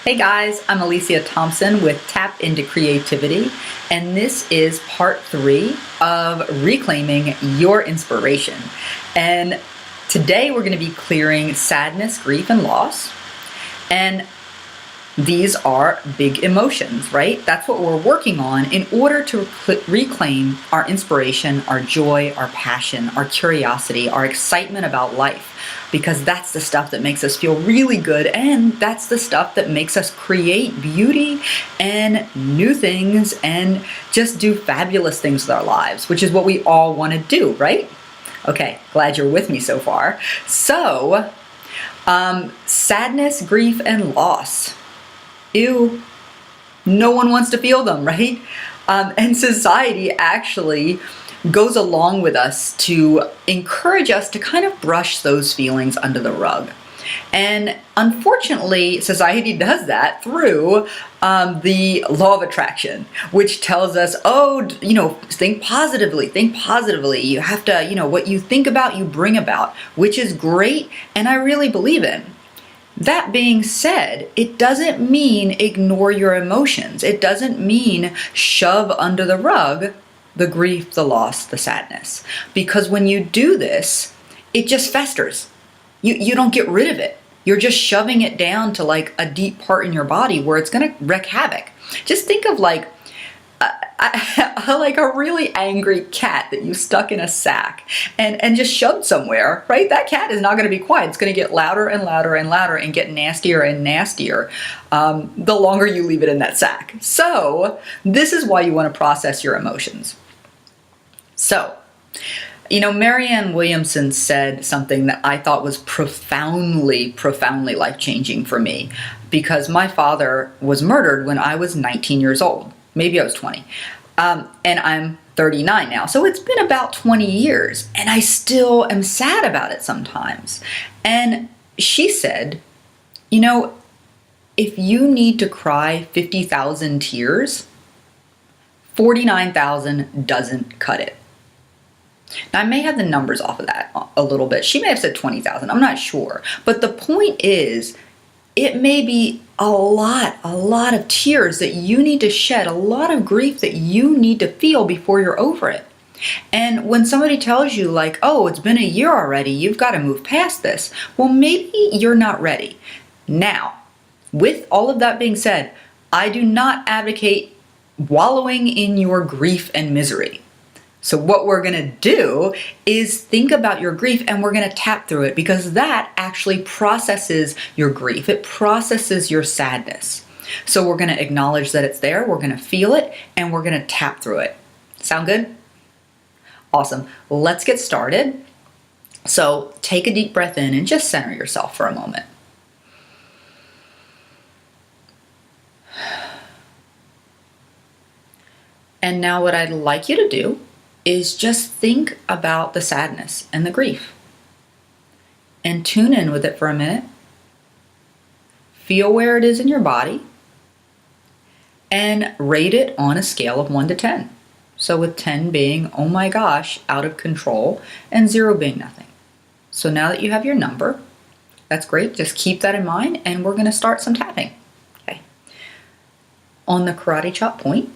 Hey guys, I'm Alicia Thompson with Tap Into Creativity, and this is part 3 of Reclaiming Your Inspiration. And today we're going to be clearing sadness, grief, and loss. And these are big emotions, right? That's what we're working on in order to reclaim our inspiration, our joy, our passion, our curiosity, our excitement about life. Because that's the stuff that makes us feel really good, and that's the stuff that makes us create beauty and new things and just do fabulous things with our lives, which is what we all want to do, right? Okay, glad you're with me so far. So, sadness, grief, and loss. Ew, no one wants to feel them, right? And society actually goes along with us to encourage us to kind of brush those feelings under the rug. And unfortunately, society does that through the law of attraction, which tells us, think positively, think positively. You have to, what you think about, you bring about, which is great, and I really believe in. That being said, it doesn't mean ignore your emotions. It doesn't mean shove under the rug the grief, the loss, the sadness. Because when you do this, it just festers. You don't get rid of it. You're just shoving it down to like a deep part in your body where it's going to wreak havoc. Just think of like like a really angry cat that you stuck in a sack and just shoved somewhere, right? That cat is not going to be quiet. It's going to get louder and louder and louder and get nastier and nastier the longer you leave it in that sack. So this is why you want to process your emotions. So, Marianne Williamson said something that I thought was profoundly life-changing for me, because my father was murdered when I was 19 years old. Maybe I was 20. And I'm 39 now. So it's been about 20 years, and I still am sad about it sometimes. And she said, if you need to cry 50,000 tears, 49,000 doesn't cut it. Now, I may have the numbers off of that a little bit. She may have said 20,000. I'm not sure. But the point is, it may be a lot of tears that you need to shed, a lot of grief that you need to feel before you're over it. And when somebody tells you like, oh, it's been a year already, you've got to move past this. Well, maybe you're not ready. Now, with all of that being said, I do not advocate wallowing in your grief and misery. So what we're going to do is think about your grief, and we're going to tap through it, because that actually processes your grief. It processes your sadness. So we're going to acknowledge that it's there, we're going to feel it, and we're going to tap through it. Sound good? Awesome. Let's get started. So take a deep breath in and just center yourself for a moment. And now what I'd like you to do is just think about the sadness and the grief and tune in with it for a minute. Feel where it is in your body and rate it on a scale of 1 to 10. So with 10 being, oh my gosh, out of control, and 0 being nothing. So now that you have your number, that's great. Just keep that in mind, and we're going to start some tapping. Okay. On the karate chop point,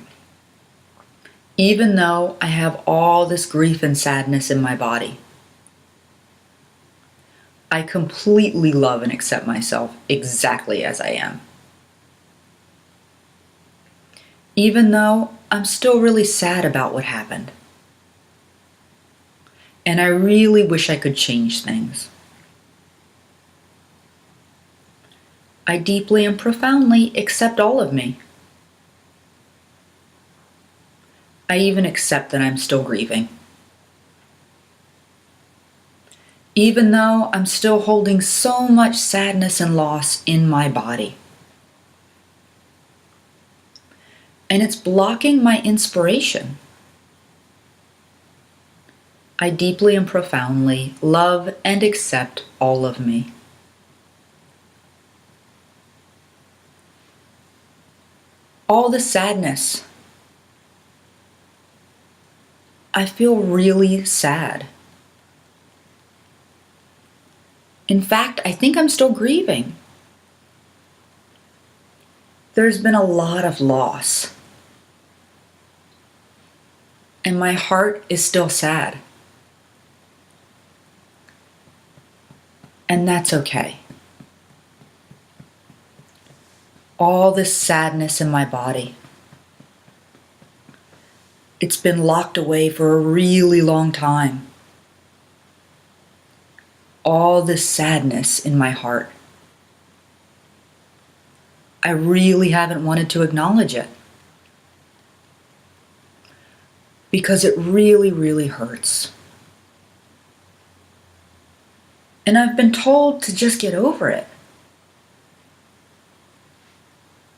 even though I have all this grief and sadness in my body, I completely love and accept myself exactly as I am. Even though I'm still really sad about what happened. And I really wish I could change things. I deeply and profoundly accept all of me. I even accept that I'm still grieving. Even though I'm still holding so much sadness and loss in my body. And it's blocking my inspiration. I deeply and profoundly love and accept all of me. All the sadness. I feel really sad. In fact, I think I'm still grieving. there's been a lot of loss. And my heart is still sad. And that's okay. All this sadness in my body, it's been locked away for a really long time. All this sadness in my heart. I really haven't wanted to acknowledge it. Because it really, really hurts. And I've been told to just get over it.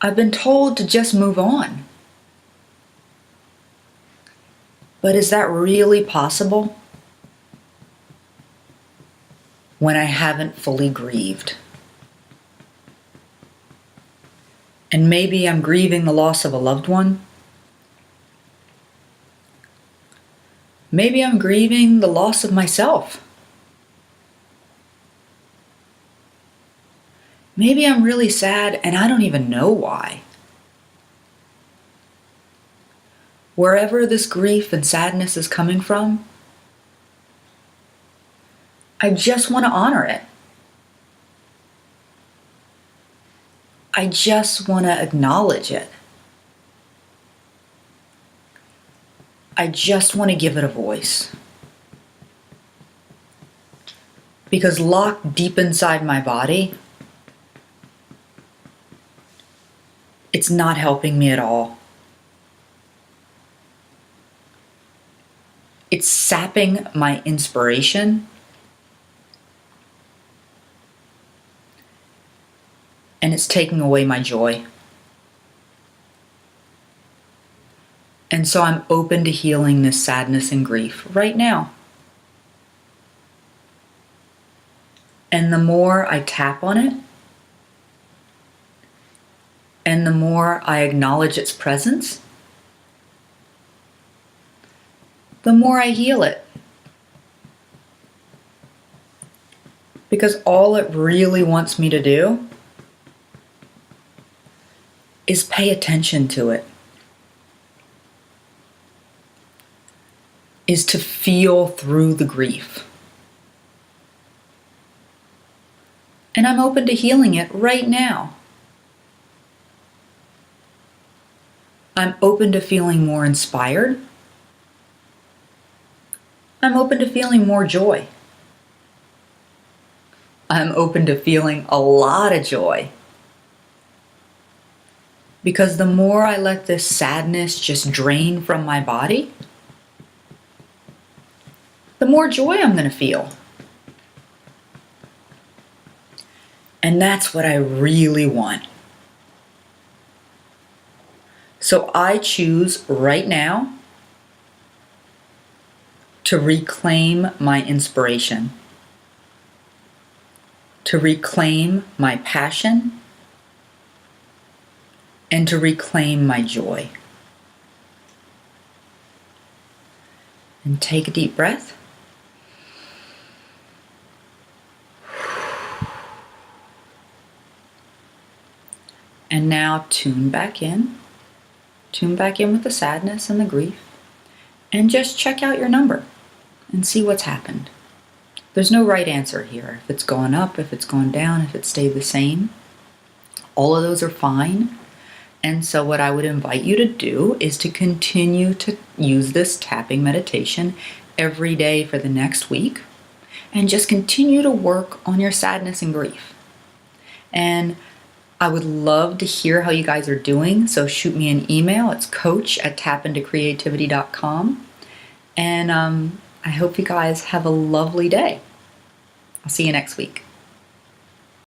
I've been told to just move on. But is that really possible when I haven't fully grieved? And maybe I'm grieving the loss of a loved one. Maybe I'm grieving the loss of myself. Maybe I'm really sad and I don't even know why. Wherever this grief and sadness is coming from, I just want to honor it. I just want to acknowledge it. I just want to give it a voice. Because locked deep inside my body, it's not helping me at all. It's sapping my inspiration. And it's taking away my joy. And so I'm open to healing this sadness and grief right now. And the more I tap on it, and the more I acknowledge its presence, the more I heal it. Because all it really wants me to do is pay attention to it. Is to feel through the grief. And I'm open to healing it right now. I'm open to feeling more inspired. I'm open to feeling more joy. I'm open to feeling a lot of joy. Because the more I let this sadness just drain from my body, the more joy I'm going to feel. And that's what I really want. So I choose right now to reclaim my inspiration, to reclaim my passion, and to reclaim my joy. And take a deep breath. And now tune back in. Tune back in with the sadness and the grief. And just check out your number and see what's happened. There's no right answer here. If it's gone up, if it's gone down, if it stayed the same. All of those are fine. And so what I would invite you to do is to continue to use this tapping meditation every day for the next week. And just continue to work on your sadness and grief. And I would love to hear how you guys are doing, so shoot me an email. It's coach@tapintocreativity.com. And I hope you guys have a lovely day. I'll see you next week.